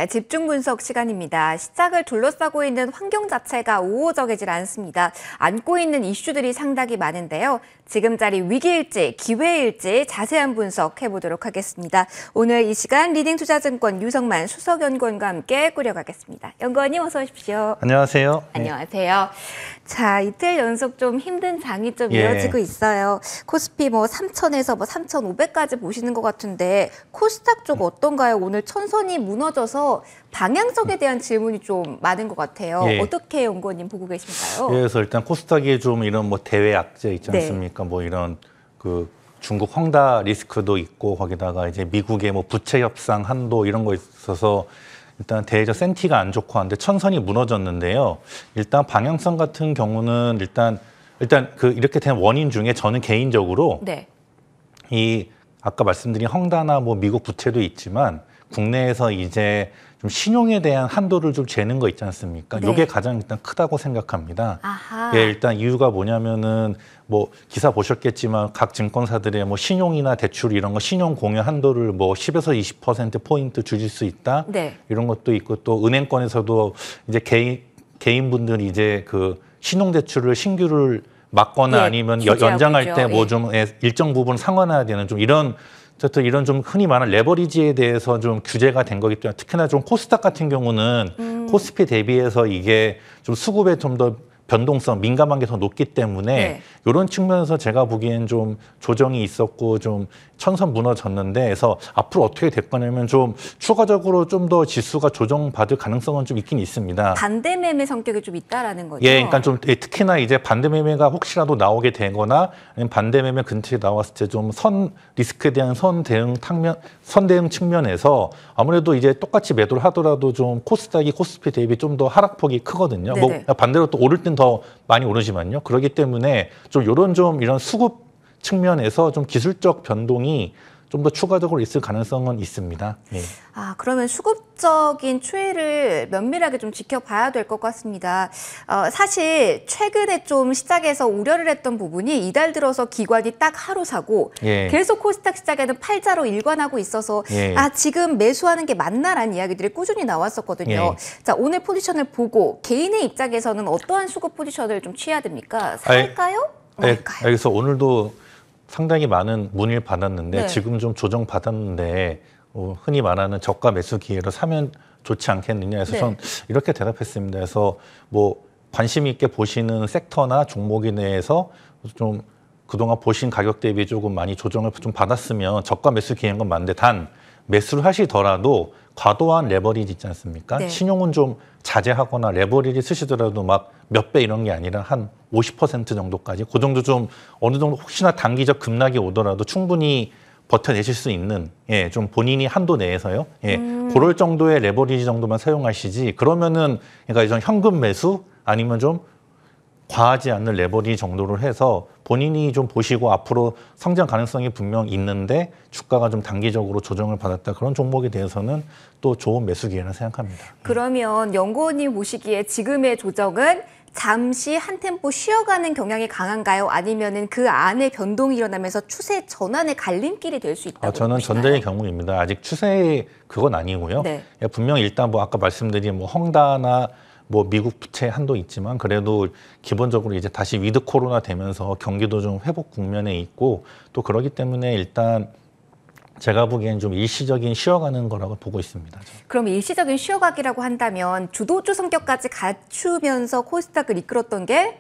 자, 집중 분석 시간입니다. 시장을 둘러싸고 있는 환경 자체가 우호적이질 않습니다. 안고 있는 이슈들이 상당히 많은데요. 지금 자리 위기일지 기회일지 자세한 분석해보도록 하겠습니다. 오늘 이 시간 리딩투자증권 유성만 수석연구원과 함께 꾸려가겠습니다. 연구원님 어서 오십시오. 안녕하세요. 안녕하세요. 자, 이틀 연속 좀 힘든 장이 좀 이어지고 있어요. 코스피 3,000에서 3,500까지 보시는 것 같은데 코스닥 쪽 어떤가요? 오늘 천선이 무너져서 방향성에 대한 질문이 좀 많은 것 같아요. 어떻게 연구원님 보고 계신가요? 그래서 일단 코스닥이 좀 이런 대외 악재 있지 않습니까? 이런 중국 헝다 리스크도 있고 거기다가 이제 미국의 부채 협상 한도 이런 거 있어서 일단 대외적 센티가 안 좋고 한데 천선이 무너졌는데요. 일단 방향성 같은 경우는 일단 이렇게 된 원인 중에 저는 개인적으로 이 아까 말씀드린 헝다나 미국 부채도 있지만 국내에서 이제 좀 신용에 대한 한도를 좀 재는 거 있지 않습니까? 이게 가장 일단 크다고 생각합니다. 예, 일단 이유가 뭐냐면은 기사 보셨겠지만 각 증권사들의 신용이나 대출 이런 거 신용 공여 한도를 10에서 20%포인트 줄일 수 있다. 이런 것도 있고 또 은행권에서도 이제 개인분들이 이제 신용 대출을 신규를 막거나 아니면 연장할 때 좀 일정 부분 상환해야 되는 좀 이런 좀 흔히 말하는 레버리지에 대해서 좀 규제가 된 거기 때문에 특히나 좀 코스닥 같은 경우는 코스피 대비해서 이게 좀 수급에 좀 더 변동성, 민감한 게 더 높기 때문에 이런 측면에서 제가 보기엔 좀 조정이 있었고 좀 천선 무너졌는데 그래서 앞으로 어떻게 될 거냐면 좀 추가적으로 좀 더 지수가 조정받을 가능성은 좀 있긴 있습니다. 반대 매매 성격이 좀 있다라는 거죠? 예, 그러니까 좀 특히나 이제 반대 매매가 혹시라도 나오게 되거나 아니면 반대 매매 근처에 나왔을 때 좀 리스크에 대한 선 대응 측면에서 아무래도 이제 똑같이 매도를 하더라도 좀 코스닥이 코스피 대비 좀 더 하락폭이 크거든요. 반대로 또 오를 땐 더 많이 오르지만요. 그렇기 때문에 좀 이런 수급 측면에서 좀 기술적 변동이 좀 더 추가적으로 있을 가능성은 있습니다. 그러면 수급적인 추이를 면밀하게 좀 지켜봐야 될 것 같습니다. 사실 최근에 좀 시장에서 우려를 했던 부분이 이달 들어서 기관이 딱 하루 사고 계속 코스닥 시장에는 팔자로 일관하고 있어서 지금 매수하는 게 맞나라는 이야기들이 꾸준히 나왔었거든요. 자, 오늘 포지션을 보고 개인의 입장에서는 어떠한 수급 포지션을 좀 취해야 됩니까? 살까요? 말까요? 그래서 오늘도 상당히 많은 문의를 받았는데 지금 좀 조정받았는데 흔히 말하는 저가 매수 기회로 사면 좋지 않겠느냐 해서 전 이렇게 대답했습니다. 그래서 관심 있게 보시는 섹터나 종목에 대해서 좀 그동안 보신 가격 대비 조금 많이 조정을 좀 받았으면 저가 매수 기회인 건 맞는데 단 매수를 하시더라도 과도한 레버리지 있지 않습니까? 신용은 좀 자제하거나 레버리지 쓰시더라도 몇 배 이런 게 아니라 한 50% 정도까지 그 정도 좀 어느 정도 혹시나 단기적 급락이 오더라도 충분히 버텨내실 수 있는 좀 본인이 한도 내에서요. 그럴 정도의 레버리지 정도만 사용하시지 그러면은 그러니까 이런 현금 매수 아니면 좀 과하지 않는 레버리지 정도로 해서 본인이 좀 보시고 앞으로 성장 가능성이 분명 있는데 주가가 좀 단기적으로 조정을 받았다 그런 종목에 대해서는 또 좋은 매수 기회라 생각합니다. 그러면 연구원님 보시기에 지금의 조정은 잠시 한 템포 쉬어가는 경향이 강한가요? 아니면은 그 안에 변동이 일어나면서 추세 전환의 갈림길이 될 수 있다고 저는 보시나요? 전자의 경우입니다. 아직 추세의 그건 아니고요. 분명 일단 아까 말씀드린 헝다나 미국 부채 한도 있지만 그래도 기본적으로 이제 다시 위드 코로나 되면서 경기도 좀 회복 국면에 있고 또 그러기 때문에 일단 제가 보기엔 좀 일시적인 쉬어가는 거라고 보고 있습니다. 그럼 일시적인 쉬어가기라고 한다면 주도주 성격까지 갖추면서 코스닥을 이끌었던 게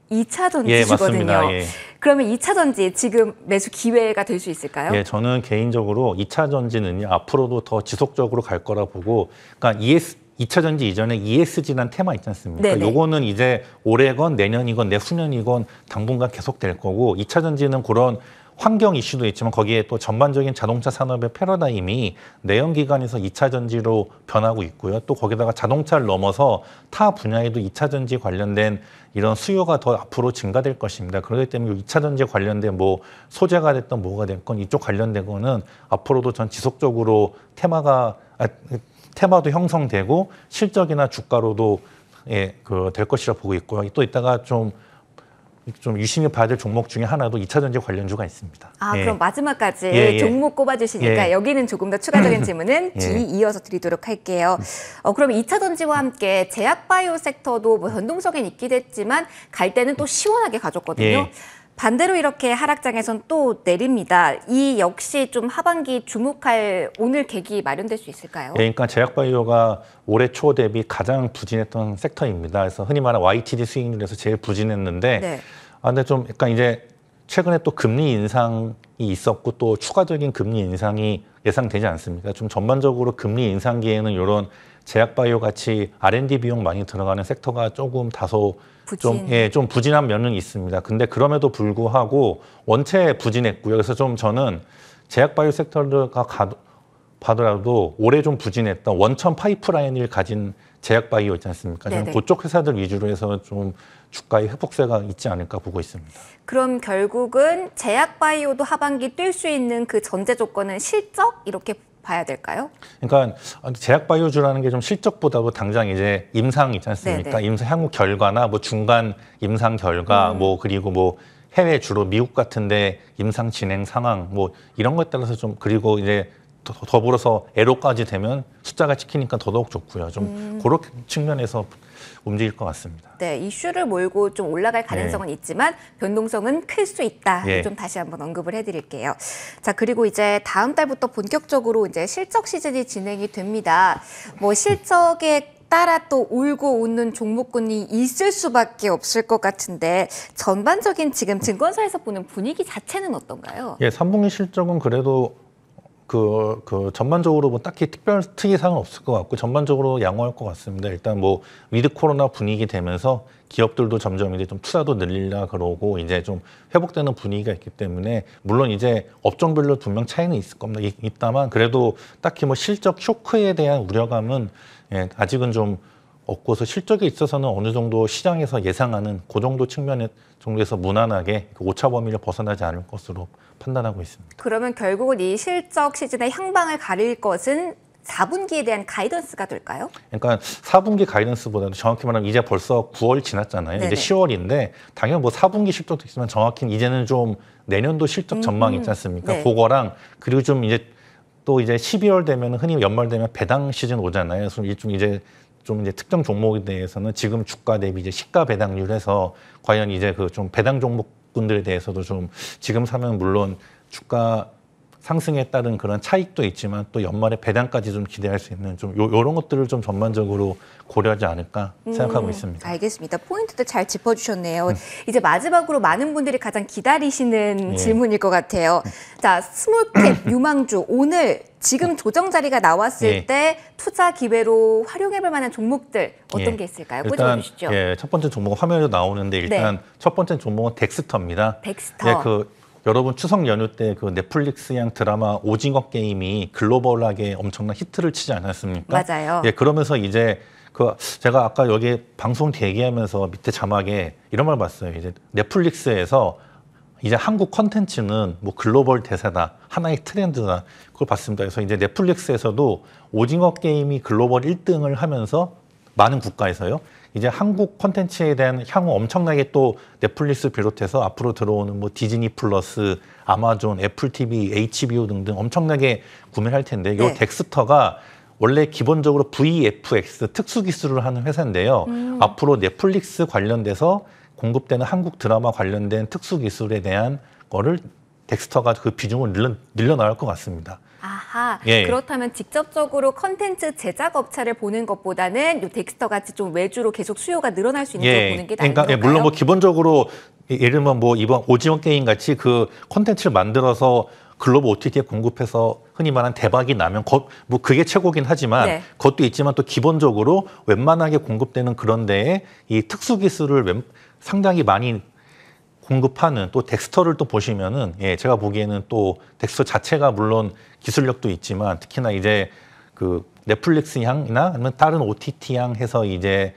2차 전지주거든요. 맞습니다. 그러면 2차 전지 지금 매수 기회가 될 수 있을까요? 저는 개인적으로 2차 전지는요 앞으로도 더 지속적으로 갈 거라 보고 그러니까 2차 전지 이전에 ESG라는 테마 있지 않습니까? 요거는 이제 올해건 내년이건 내후년이건 당분간 계속될 거고 2차 전지는 그런 환경 이슈도 있지만 거기에 또 전반적인 자동차 산업의 패러다임이 내연기관에서 2차 전지로 변하고 있고요. 또 거기다가 자동차를 넘어서 타 분야에도 2차 전지 관련된 이런 수요가 더 앞으로 증가될 것입니다. 그렇기 때문에 2차 전지 관련된 소재가 됐던 뭐가 됐건 이쪽 관련된 거는 앞으로도 전 지속적으로 테마도 형성되고 실적이나 주가로도 될 것이라 보고 있고요. 또 이따가 좀 좀 유심히 봐야 될 종목 중에 하나도 2차 전지 관련주가 있습니다. 아, 예. 그럼 마지막까지 예. 종목 꼽아주시니까 예. 여기는 조금 더 추가적인 질문은 예. 뒤 이어서 드리도록 할게요. 그럼 2차 전지와 함께 제약바이오 섹터도 뭐 변동성엔 있기도 했지만 갈 때는 또 시원하게 가졌거든요. 예. 반대로 이렇게 하락장에선 또 내립니다. 이 역시 좀 하반기 주목할 오늘 계기 마련될 수 있을까요? 예, 그러니까 제약바이오가 올해 초 대비 가장 부진했던 섹터입니다. 그래서 흔히 말하는 YTD 수익률에서 제일 부진했는데, 네. 근데 좀 약간 이제 최근에 또 금리 인상이 있었고 또 추가적인 금리 인상이 예상되지 않습니까? 좀 전반적으로 금리 인상기에는 이런 제약바이오 같이 R&D 비용 많이 들어가는 섹터가 조금 다소 좀 부진한 면은 있습니다. 근데 그럼에도 불구하고 원체 부진했고요. 그래서 좀 저는 제약바이오 섹터가 봐더라도 올해 좀 부진했던 원천 파이프라인을 가진 제약바이오 있지 않습니까? 저는 그쪽 회사들 위주로 해서 좀 주가의 회복세가 있지 않을까 보고 있습니다. 그럼 결국은 제약바이오도 하반기 뛸 수 있는 그 전제 조건은 실적 이렇게 봐야 될까요? 그러니까 제약바이오주라는 게 좀 실적보다도 당장 이제 임상 있지 않습니까? 네네. 임상 향후 결과나 뭐 중간 임상 결과 뭐 그리고 뭐 해외 주로 미국 같은데 임상 진행 상황 뭐 이런 것에 따라서 좀 그리고 이제 더불어서 애로까지 되면 숫자가 찍히니까 더더욱 좋고요. 좀 그런 측면에서 움직일 것 같습니다. 네, 이슈를 몰고 좀 올라갈 가능성은 있지만 변동성은 클 수 있다. 예. 좀 다시 한번 언급을 해드릴게요. 자, 그리고 이제 다음 달부터 본격적으로 이제 실적 시즌이 진행이 됩니다. 뭐 실적에 따라 또 울고 웃는 종목군이 있을 수밖에 없을 것 같은데 전반적인 지금 증권사에서 보는 분위기 자체는 어떤가요? 예, 3분기 실적은 그래도 전반적으로 뭐 딱히 특이사항은 없을 것 같고 전반적으로 양호할 것 같습니다. 일단 뭐 위드 코로나 분위기 되면서 기업들도 점점 이제 좀 투자도 늘리려 그러고 이제 좀 회복되는 분위기가 있기 때문에 물론 이제 업종별로 분명 차이는 있을 겁니다. 있다만 그래도 딱히 뭐 실적 쇼크에 대한 우려감은 예, 아직은 좀 없고서 실적에 있어서는 어느 정도 시장에서 예상하는 그 정도 측면 정도에서 무난하게 오차 범위를 벗어나지 않을 것으로 판단하고 있습니다. 그러면 결국은 이 실적 시즌의 향방을 가릴 것은 4분기에 대한 가이던스가 될까요? 그러니까 4분기 가이던스보다도 정확히 말하면 이제 벌써 9월 지났잖아요. 네네. 이제 10월인데 당연히 뭐 4분기 실적도 있지만 정확히는 이제는 좀 내년도 실적 전망이 있지 않습니까? 네. 그거랑 그리고 좀 이제 또 이제 12월 되면 흔히 연말 되면 배당 시즌 오잖아요. 그래서 좀 이제 특정 종목에 대해서는 지금 주가 대비 이제 시가 배당률에서 과연 이제 그 좀 배당 종목군들에 대해서도 좀 지금 사면 물론 주가 상승에 따른 그런 차익도 있지만 또 연말에 배당까지 좀 기대할 수 있는 좀 요런 것들을 좀 전반적으로 고려하지 않을까 생각하고 있습니다. 알겠습니다. 포인트도 잘 짚어주셨네요. 이제 마지막으로 많은 분들이 가장 기다리시는 예. 질문일 것 같아요. 자, 스몰캡 유망주 오늘 지금 조정 자리가 나왔을 예. 때 투자 기회로 활용해볼 만한 종목들 어떤 예. 게 있을까요? 일단 꽂아주시죠. 예, 첫 번째 종목은 화면에 나오는데 일단 첫 번째 종목은 덱스터입니다. 덱스터. 예, 여러분 추석 연휴 때 그 넷플릭스양 드라마 오징어 게임이 글로벌하게 엄청난 히트를 치지 않았습니까? 맞아요. 예, 그러면서 이제 제가 아까 여기 방송 대기하면서 밑에 자막에 이런 말 봤어요. 이제 넷플릭스에서 이제 한국 콘텐츠는 뭐 글로벌 대세다, 하나의 트렌드다. 그걸 봤습니다. 그래서 이제 넷플릭스에서도 오징어 게임이 글로벌 1등을 하면서 많은 국가에서요. 이제 한국 콘텐츠에 대한 향후 엄청나게 또 넷플릭스 비롯해서 앞으로 들어오는 뭐 디즈니 플러스, 아마존, 애플 TV, HBO 등등 엄청나게 구매를 할 텐데 이 덱스터가 원래 기본적으로 VFX 특수 기술을 하는 회사인데요. 앞으로 넷플릭스 관련돼서 공급되는 한국 드라마 관련된 특수 기술에 대한 거를 덱스터가 그 비중을 늘려나갈 것 같습니다. 아하, 예. 그렇다면 직접적으로 컨텐츠 제작 업체를 보는 것보다는 이 덱스터 같이 좀 외주로 계속 수요가 늘어날 수 있는 걸 보는 게 나은 그러니까 건가요? 물론 뭐 기본적으로 예를 들면 뭐 이번 오징어 게임 같이 그 컨텐츠를 만들어서 글로벌 OTT에 공급해서 흔히 말하는 대박이 나면 뭐 그게 최고긴 하지만 그것도 있지만 또 기본적으로 웬만하게 공급되는 그런 데에 이 특수 기술을 상당히 많이 공급하는 또 덱스터를 또 보시면은 제가 보기에는 또 덱스터 자체가 물론 기술력도 있지만 특히나 이제 그 넷플릭스 향이나 아니면 다른 OTT 향 해서 이제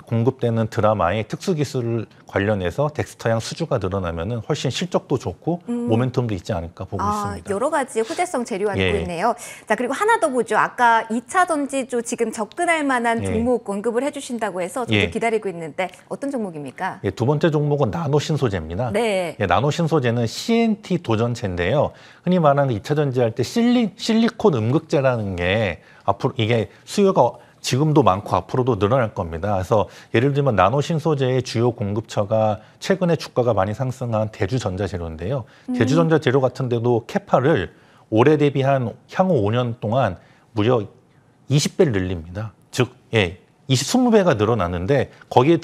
공급되는 드라마의 특수 기술을 관련해서 덱스터양 수주가 늘어나면은 훨씬 실적도 좋고 모멘텀도 있지 않을까 보고 있습니다. 여러 가지 호재성 재료가 예. 있고 있네요. 자, 그리고 하나 더 보죠. 아까 2차 전지조 지금 접근할 만한 예. 종목 언급을 해주신다고 해서 저도 예. 기다리고 있는데 어떤 종목입니까? 예, 두 번째 종목은 나노 신소재입니다. 네. 예, 나노 신소재는 CNT 도전체인데요. 흔히 말하는 2차 전지할 때 실리콘 음극재라는 게 앞으로 이게 수요가 지금도 많고 앞으로도 늘어날 겁니다. 그래서 예를 들면 나노 신소재의 주요 공급처가 최근에 주가가 많이 상승한 대주전자재료인데요. 대주전자재료 같은 데도 캐파를 올해 대비 한 향후 5년 동안 무려 20배를 늘립니다. 즉, 20배가 늘어나는데 거기에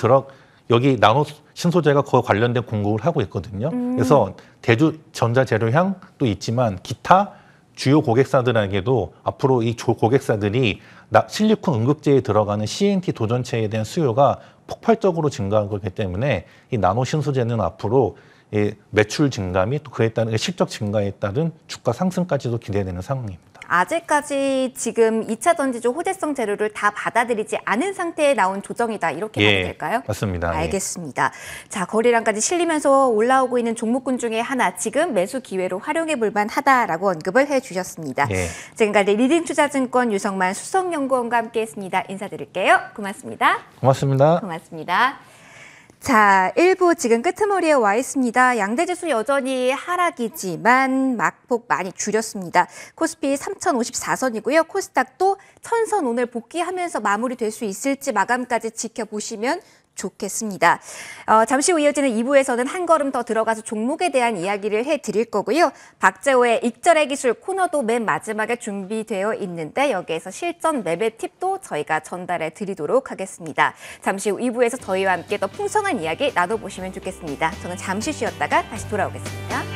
여기 나노 신소재가 거에 관련된 공급을 하고 있거든요. 그래서 대주전자재료향도 있지만 기타 주요 고객사들에게도 앞으로 이 고객사들이 실리콘 음극재에 들어가는 CNT 도전체에 대한 수요가 폭발적으로 증가한 거기 때문에 이 나노 신소재는 앞으로 매출 증가 및 또 그에 따른 실적 증가에 따른 주가 상승까지도 기대되는 상황입니다. 아직까지 지금 2차 전지조 호재성 재료를 다 받아들이지 않은 상태에 나온 조정이다. 이렇게 봐도 될까요? 맞습니다. 알겠습니다. 자, 거래량까지 실리면서 올라오고 있는 종목군 중에 하나 지금 매수 기회로 활용해 볼 만하다라고 언급을 해주셨습니다. 예. 지금까지 리딩투자증권 유성만 수석연구원과 함께했습니다. 인사드릴게요. 고맙습니다. 고맙습니다. 고맙습니다. 자, 1부 지금 끄트머리에 와 있습니다. 양대지수 여전히 하락이지만 낙폭 많이 줄였습니다. 코스피 3054선이고요. 코스닥도 1000선 오늘 복귀하면서 마무리될 수 있을지 마감까지 지켜보시면 좋겠습니다. 잠시 후 이어지는 2부에서는 한 걸음 더 들어가서 종목에 대한 이야기를 해드릴 거고요. 박재호의 익절의 기술 코너도 맨 마지막에 준비되어 있는데 여기에서 실전 매매 팁도 저희가 전달해 드리도록 하겠습니다. 잠시 후 2부에서 저희와 함께 더 풍성한 이야기 나눠보시면 좋겠습니다. 저는 잠시 쉬었다가 다시 돌아오겠습니다.